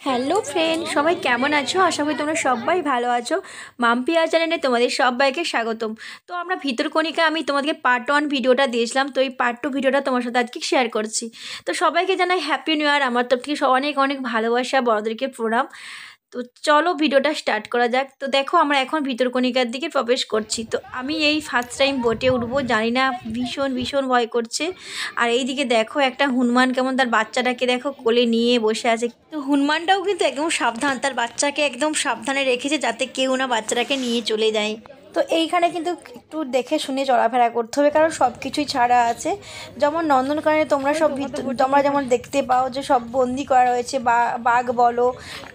Hello friend, সবাই কেমন আছো? আশা করি তোমরা সবাই ভালো আছো। মাম্পিয়া চ্যানেলে তোমাদের সবাইকে স্বাগতম। তো আমরা ভিতরকণিকা আমি তোমাদেরকে পার্ট 1 ভিডিওটা দিয়েছিলাম, তো এই পার্ট 2 ভিডিওটা তোমার সাথে আজকে শেয়ার করছি। তো সবাইকে জানাই হ্যাপি নিউ ইয়ার। আমার তরফ থেকে অনেক অনেক ভালোবাসা, বড়দেরকে প্রণাম। তো চলো ভিডিওটা স্টার্ট করা যাক। তো দেখো আমরা এখন ভিতরকণিকার দিকে প্রবেশ করছি। তো আমি এই ফার্স্ট টাইম বোটে উঠবো, জানি না, ভীষণ ভীষণ ভয় করছে। আর এইদিকে দেখো একটা হনুমান কেমন তার বাচ্চাটাকে দেখো কোলে নিয়ে বসে আছে। তো হনুমানটাও কিন্তু একদম সাবধান, তার বাচ্চাকে একদম সাবধানে রেখেছে যাতে কেউ না বাচ্চাটাকে নিয়ে চলে যায়। তো এইখানে কিন্তু একটু দেখে শুনে চলাফেরা করতে হবে, কারণ সব কিছুই ছাড়া আছে। যেমন নন্দনকাননে তোমরা যেমন দেখতে পাও যে সব বন্দি করা রয়েছে, বাঘ বলো,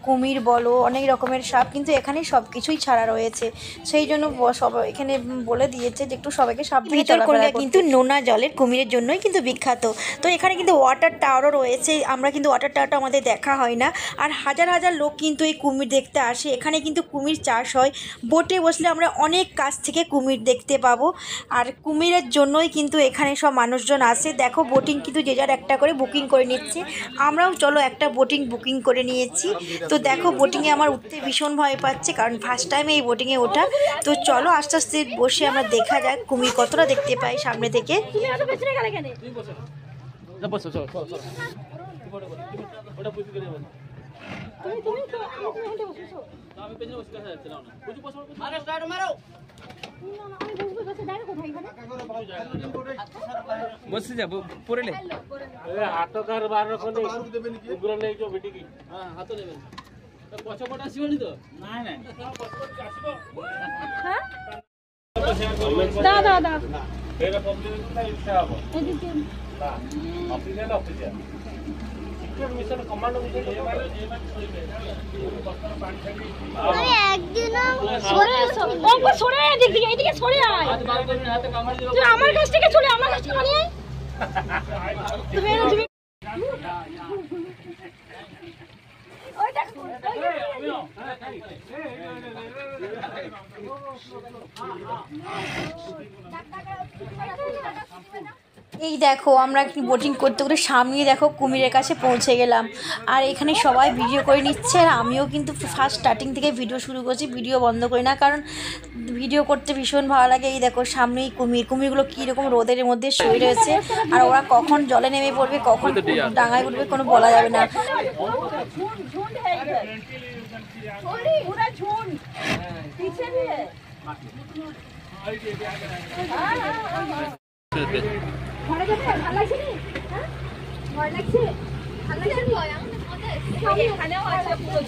কুমির বলো, অনেক রকমের সাপ, কিন্তু এখানে সব কিছুই ছাড়া রয়েছে। সেই জন্য সবাই এখানে বলে দিয়েছে যে একটু সবাইকে সাবধানে চলাফেরা করতে। কিন্তু নোনা জলের কুমিরের জন্যই কিন্তু বিখ্যাত। তো এখানে কিন্তু ওয়াটার টাওয়ারও রয়েছে, আমরা কিন্তু ওয়াটার টাওয়ারটা আমাদের দেখা হয় না। আর হাজার হাজার লোক কিন্তু এই কুমির দেখতে আসে। এখানে কিন্তু কুমির চাষ হয়। বোটে বসলে আমরা অনেক কাছ থেকে কুমির দেখতে পাবো। আর কুমিরের জন্যই কিন্তু এখানে সব মানুষজন আসে। দেখো বোটিং কিন্তু যে যার একটা করে বুকিং করে নিচ্ছে, আমরাও চলো একটা বোটিং বুকিং করে নিয়েছি। তো দেখো বোটিংয়ে আমার উঠতে ভীষণ ভয় পাচ্ছে, কারণ ফার্স্ট টাইম এই বোটিংয়ে ওঠা। তো চলো আস্তে আস্তে বসে আমরা দেখা যাক কুমির কতটা দেখতে পাই সামনে থেকে। বসে যাব পড়লে হাতকার বার রকম উগ্র নেই তো বেটি কি হ্যাঁ হাত নেবেন তো পছপট আসিবনি তো না না পছপট আসিব হ্যাঁ দাদা দাদা এর প্রবলেম না ইচ্ছা হবে এদিকে না অফিসিয়াল মিশন কমান্ড মিশন আরে একদিন সরে ওপর সরে এদিকে এদিকে সরে আয় হাত বার করে হাতে কামড় দিও তুই আমার কাছ থেকে চলে আমার কাছ থেকে নিয়ে তুমি ওই দেখ এই দেখো আমরা বোটিং করতে করতে সামনে দেখো কুমিরের কাছে পৌঁছে গেলাম। আর এখানে সবাই ভিডিও করে নিচ্ছে, আর আমিও কিন্তু ফার্স্ট স্টার্টিং থেকে ভিডিও শুরু করছি, ভিডিও বন্ধ করি না, কারণ ভিডিও করতে ভীষণ ভালো লাগে। এই দেখো সামনেই কুমিরগুলো কীরকম রোদের মধ্যে শুয়ে রয়েছে, আর ওরা কখন জলে নেমে পড়বে, কখন ডাঙায় উঠবে কোনো বলা যাবে না। ঘরে যাবে ভালো লাগছে নি হ্যাঁ ভয় লাগছে ভালো লাগছে নি এখানেও আছে পুরো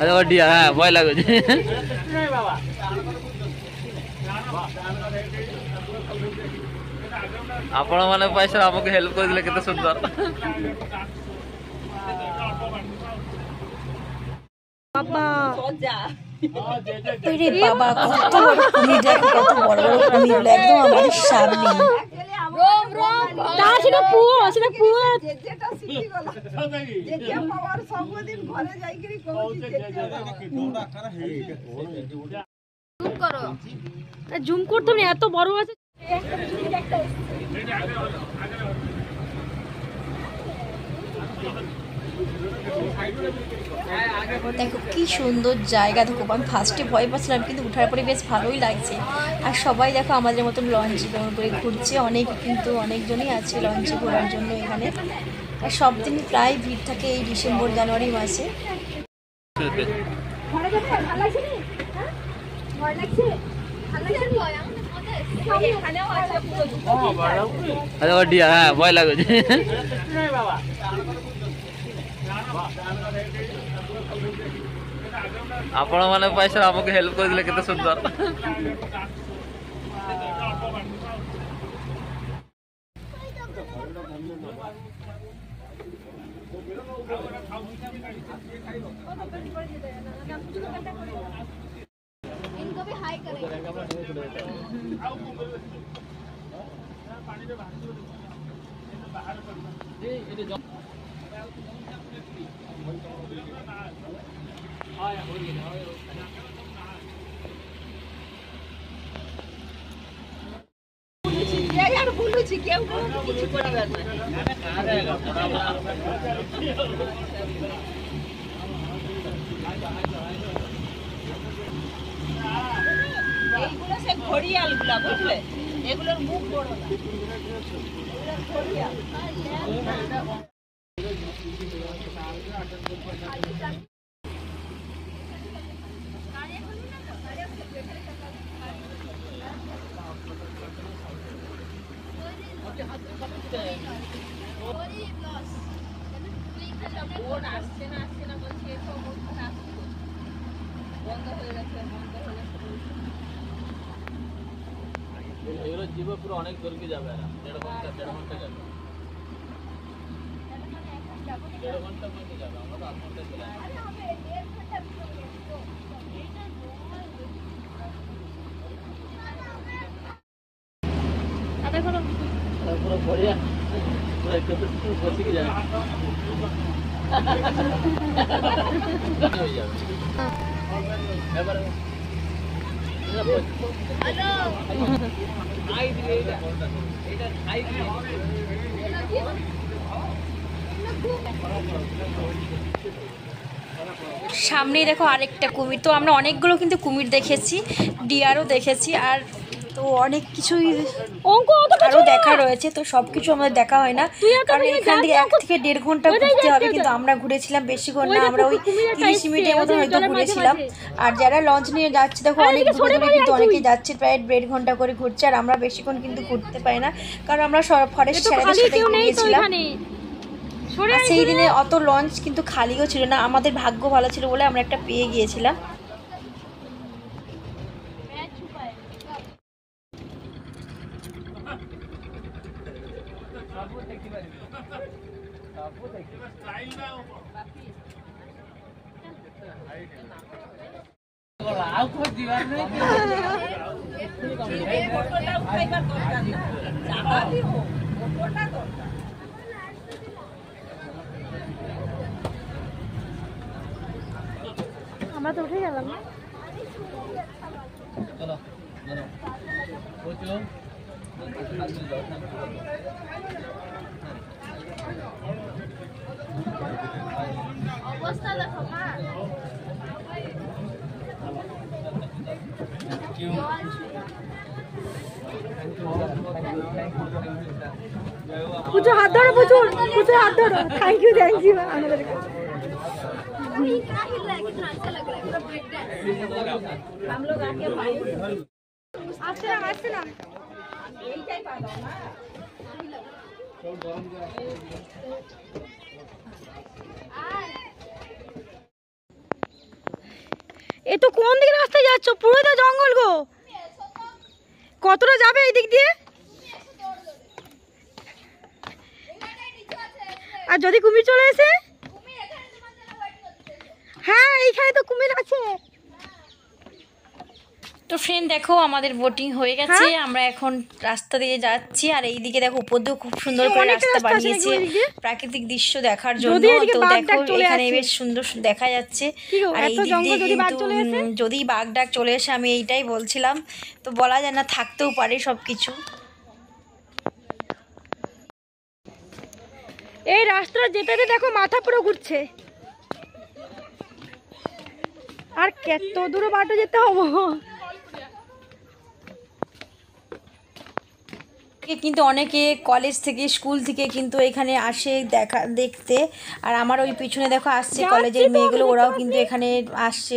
আরে ওডিয়া হ্যাঁ ভয় লাগে বাবা ଆପଣ ମାନେ ପଇସା ଆମକୁ ହେଲ୍ପ କରିଦେଲେ କେତେ ସୁନ୍ଦର বাবা রে বাবা, কত বড় কুমির, দেখো কত বড় বড় কুমিরগুলো একদম আমাদের সামনে। রোম রোম সেটা পুরো যেটা শিখি গলা যে পাওয়ার সবদিন ঘরে যাই করি কইছি জুম করো, জুম করতে না, এত বড় আছে। দেখো কি সুন্দর জায়গা। দেখো আমি ফার্স্টে ভয় পাচ্ছিলাম, কিন্তু উঠার পরে বেশ ভালোই লাগছে। আর সবাই দেখো আমাদের মতন লঞ্চে করে ঘুরছে, অনেকজনই আছে লঞ্চে ঘোরার জন্য এখানে। আর সব দিনই প্রায় ভিড় থাকে এই ডিসেম্বর জানুয়ারি মাসে। আরে ওডিয়া হ্যাঁ ভয় লাগে বাবা ଆପଣ ମାନେ ପଇସା ଆମକୁ ହେଲ୍ପ କରିଦେଲେ କେତେ ସୁନ୍ଦର इनको भी हाई करेंगे यार बोलू বলছি কেউ কিছু করবে না। এইগুলো সে ঘড়িয়ালগুলা বুঝলে, এগুলোর মুখ বড় না, এগুলো ঘড়িয়াল। এগুলো জীবে পুরো অনেক দূরকে যাবে, 1.5 ঘন্টা যাবে, 1.5 ঘন্টার মধ্যে যাবে। আমরা তো 8 ঘন্টায় চলে আসি। পুরো ঘড়িয়া পুরো একটু বসে যাবে হয়ে যাবে। এবার সামনেই দেখো আরেকটা কুমির। তো আমরা অনেকগুলো কিন্তু কুমির দেখেছি, ডিয়ারও দেখেছি, আর তো অনেক কিছুই আরও দেখা রয়েছে। তো সব কিছু আমাদের দেখা হয় না, কারণ এখান থেকে 1 থেকে 1.5 ঘন্টা ঘুরতে হবে। কিন্তু আমরা ঘুরেছিলাম বেশিক্ষণ না, আমরা ওই 30 মিনিটের মতো হয়তো ঘুরেছিলাম। আর যারা লঞ্চ নিয়ে যাচ্ছে দেখো অনেক দূরে দূরে কিন্তু অনেকেই যাচ্ছে, প্রায় 1.5 ঘন্টা করে ঘুরছে। আর আমরা বেশিক্ষণ কিন্তু ঘুরতে পারি না, কারণ আমরা ফরেস্ট স্যারেদের সাথে গিয়েছিলাম। আর সেই দিনে অত লঞ্চ কিন্তু খালিও ছিল না, আমাদের ভাগ্য ভালো ছিল বলে আমরা একটা পেয়ে গিয়েছিলাম। আমরা তো উঠে গেলাম। চলো অবস্থা দেখো মা, পুজো হাত ধরো, প্রচুর পুজো হাত ধরো। থ্যাংক ইউ আমাদের এ তো কোন দিকে রাস্তায় যাচ্ছ? পুরো তো জঙ্গল গো। কতটা যাবে এই দিক দিয়ে? আর যদি কুমির চলে এসে? হ্যাঁ এইখানে তো কুমির আছে। তো ফ্রেন্ড দেখো আমাদের বোটিং হয়ে গেছে, আমরা এখন রাস্তা দিয়ে যাচ্ছি। আর এইদিকে দেখো উপর দিয়ে খুব সুন্দর করে রাস্তা বানিয়েছে প্রাকৃতিক দৃশ্য দেখার জন্য। তো দেখো এখানে বেশ সুন্দর দেখা যাচ্ছে। আর এই দিক দিয়ে কিন্তু যদি বাঘ ডাক চলে এসে, আমি এইটাই বলছিলাম, তো বলা যায় না, থাকতেও পারে সবকিছু। এই রাস্তা যেতে দেখো মাথা পুরো ঘুরছে। আর কত দূর বাটো যেতে হবে। কিন্তু অনেকে কলেজ থেকে স্কুল থেকে কিন্তু এখানে আসে দেখতে। আর আমার ওই পিছনে দেখো আসছে কলেজের মেয়েগুলো, ওরাও কিন্তু এখানে আসছে,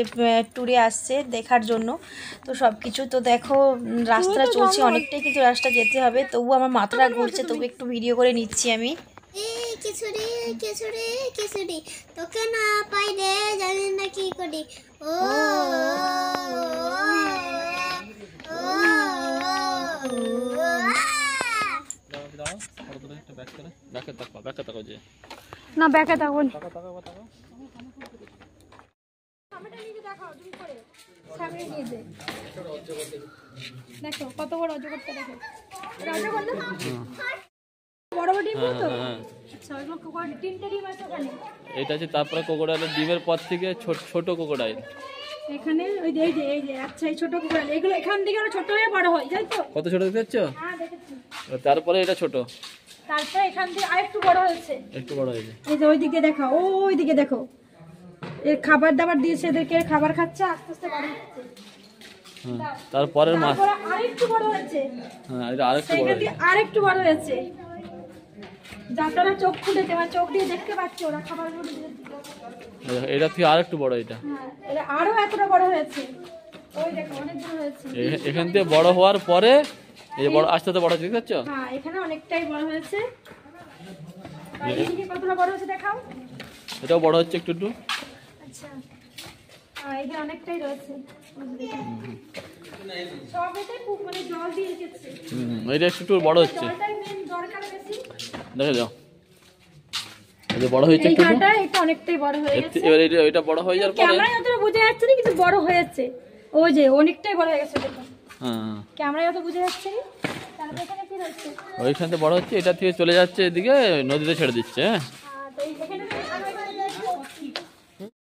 ট্যুরে আসছে দেখার জন্য। তো সব কিছু তো দেখো রাস্তাটা চলছে, অনেকটাই কিন্তু রাস্তা যেতে হবে। তবু আমার মাথাটা ঘুরছে, তবু একটু ভিডিও করে নিচ্ছি আমি। কিশোরী কিশোরী কিশোরী তোকে না পাই রে, জানি না কি করি। ও না ব্যাকে থাকবো দেখো কত বড় অজগরটা, দেখো অজগর না বড় বড় ডিম তো। আচ্ছা ওইগুলো কোকোডাইল, 3টে ডিম আছে ওখানে। এটা আছে, তারপরে কোকোডাইলের ডিমের পর থেকে ছোট কোকোডাইল এখানে ওই যে এই যে আচ্ছা এই ছোট কোকোডাইল, এগুলো এখান থেকে আরো ছোট হয়ে বড় হয়, তাই তো? কত ছোট দেখতে পাচ্ছ? হ্যাঁ দেখেছি। তারপরে এটা ছোট, তারপরে এখান থেকে আরেকটু বড় হয়েছে। একটু বড় হয়েছে। এই যে ওইদিকে দেখো, ওইদিকে দেখো, এর খাবার দাবার দিয়েছে, এদেরকে খাবার খাচ্ছে, আস্তে আস্তে বড় হচ্ছে। হ্যাঁ, তারপরের মাস। তারপরে আরেকটু বড় হয়েছে, হ্যাঁ, এটা আরেকটু বড় সেইখান হয়েছে। থেকে আরেকটু বড় হয়েছে। যারা চোখ খুলেছে, আমার চোখ দিয়ে দেখতে পাচ্ছে ওরা খাবারগুলো দিয়েছে। এটা থেকে আরেকটু বড় এটা। হ্যাঁ, এটা আরো এতটা বড় হয়েছে। ওই দেখো অনেক বড় হয়েছে। এখান থেকে বড় হওয়ার পরে এই যে বড় আস্তে আস্তে বড় হচ্ছে, দেখতে পাচ্ছ? হ্যাঁ, এখানে অনেকটাই বড় হয়েছে। আর এইদিকে কতটা বড় হয়েছে দেখাও। এটাও বড় হচ্ছে একটু একটু। আচ্ছা, এখানে অনেকটাই রয়েছে। সব এটাই মানে জল দিয়ে রেখেছে। এটা একটু একটু বড় হচ্ছে, জলটাই মেন দরকার বেশি। দেখে যাও। এই যে বড় হয়েছে এই একটু একটু। ঘাটা এটা অনেকটাই বড় হয়ে গেছে। এবার এটা বড় হয়ে যাওয়ার পরে ক্যামেরায় অতটা বোঝা যাচ্ছে না, কিন্তু বড় হয়েছে। ওই যে অনেকটাই বড় হয়ে গেছে দেখো। হ্যাঁ, ক্যামেরায় অত বোঝা যাচ্ছে না। তারপরে এখানে কি রয়েছে? ওইখান থেকে বড় হচ্ছে, এটা থেকে চলে যাচ্ছে এদিকে নদীতে ছেড়ে দিচ্ছে। হ্যাঁ, তো এখানে আরো এখানে রয়েছে